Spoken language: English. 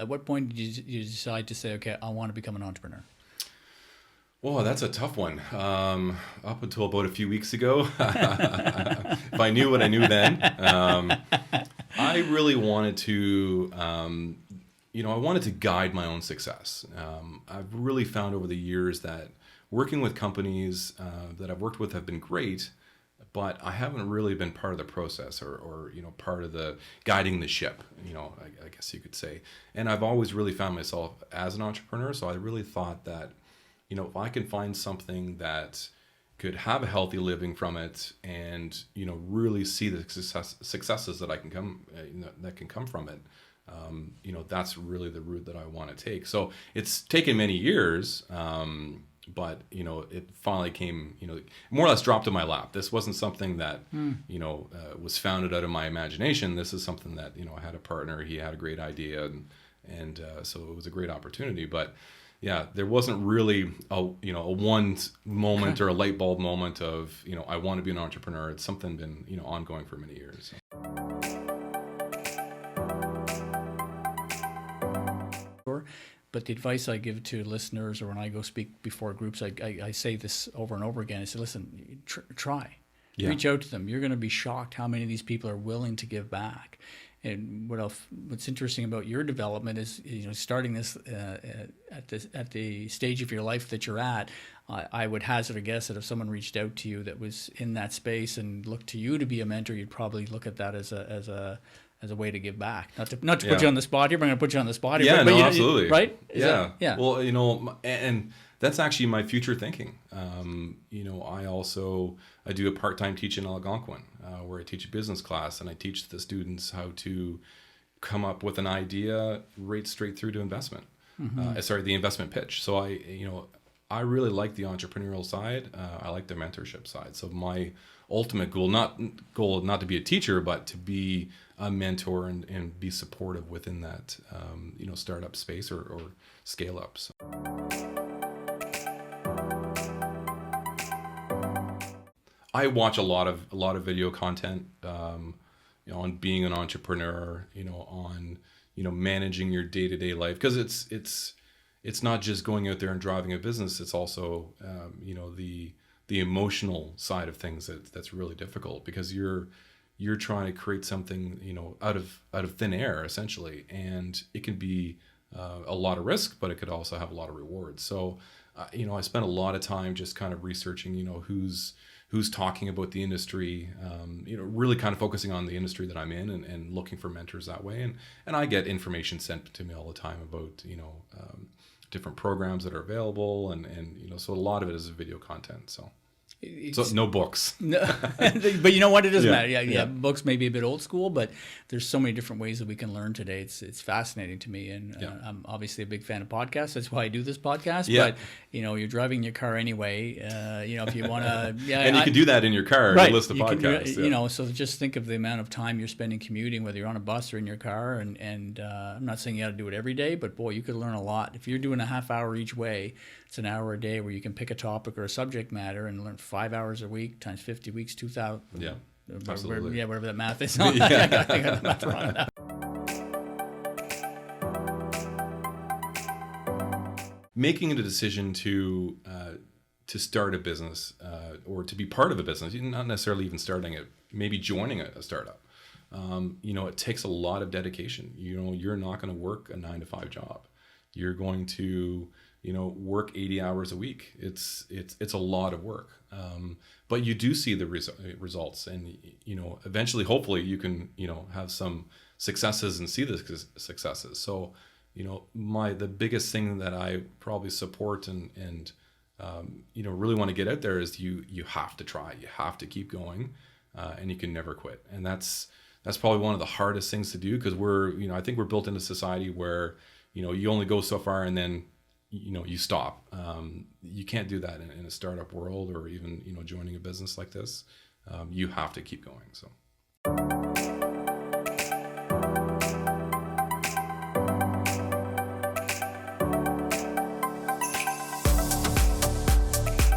At what point did you decide to say, okay, I want to become an entrepreneur? Well, that's a tough one. Up until about a few weeks ago, if I knew what I knew then, I really wanted to, I wanted to guide my own success. I've really found over the years that working with companies that I've worked with have been great, but I haven't really been part of the process or part of the guiding the ship, I guess you could say. And I've always really found myself as an entrepreneur. So I really thought that, if I can find something that could have a healthy living from it and, really see the successes that that can come from it, that's really the route that I want to take. So it's taken many years, but it finally came, more or less dropped in my lap. This wasn't something that, was founded out of my imagination. This is something that, I had a partner, he had a great idea, and so it was a great opportunity. But yeah, there wasn't really a one moment or a light bulb moment of, I want to be an entrepreneur. It's something been, ongoing for many years. But the advice I give to listeners, or when I go speak before groups, I say this over and over again. I say, listen, try. Yeah. Reach out to them. You're going to be shocked how many of these people are willing to give back. And what's interesting about your development is, starting this at the stage of your life that you're at. I would hazard a guess that if someone reached out to you that was in that space and looked to you to be a mentor, you'd probably look at that as a way to give back. Not to put you on the spot here, but I'm going to put you on the spot here. Yeah, but absolutely. Right? Yeah. Well, and that's actually my future thinking. I do a part-time teach in Algonquin, where I teach a business class, and I teach the students how to come up with an idea right straight through to investment. Mm-hmm. The investment pitch. So I really like the entrepreneurial side. I like the mentorship side. So my ultimate goal not to be a teacher, but to be a mentor and be supportive within that, startup space or scale up. So. I watch a lot of video content, on being an entrepreneur, on, managing your day-to-day life, because it's not just going out there and driving a business. It's also, the emotional side of things that's really difficult, because you're trying to create something, out of thin air essentially, and it can be a lot of risk, but it could also have a lot of rewards. So, I spent a lot of time just kind of researching, who's talking about the industry, really kind of focusing on the industry that I'm in and looking for mentors that way. And I get information sent to me all the time about, different programs that are available. And so a lot of it is video content. So no books. No, but you know what? It doesn't matter. Yeah. Books may be a bit old school, but there's so many different ways that we can learn today. It's fascinating to me, and I'm obviously a big fan of podcasts. That's why I do this podcast. Yeah. But you're driving your car anyway. If you want to, and you can do that in your car. Right. To list a podcast. So just think of the amount of time you're spending commuting, whether you're on a bus or in your car. And I'm not saying you got to do it every day, but boy, you could learn a lot if you're doing a half hour each way. It's an hour a day where you can pick a topic or a subject matter and learn 5 hours a week times 50 weeks, 2,000. Yeah, absolutely. Whatever that math is. I got the math wrong now. Making a decision to start a business or to be part of a business, not necessarily even starting it, maybe joining a startup. It takes a lot of dedication. You're not going to work a 9-to-5 job. You're going to work 80 hours a week. It's a lot of work. But you do see the results, and, eventually, hopefully you can, have some successes and see the successes. So, the biggest thing that I probably support and really want to get out there is you have to try, you have to keep going, and you can never quit. And that's probably one of the hardest things to do, because I think we're built into society where, you only go so far and then, you stop. You can't do that in a startup world, or even, joining a business like this. You have to keep going. So.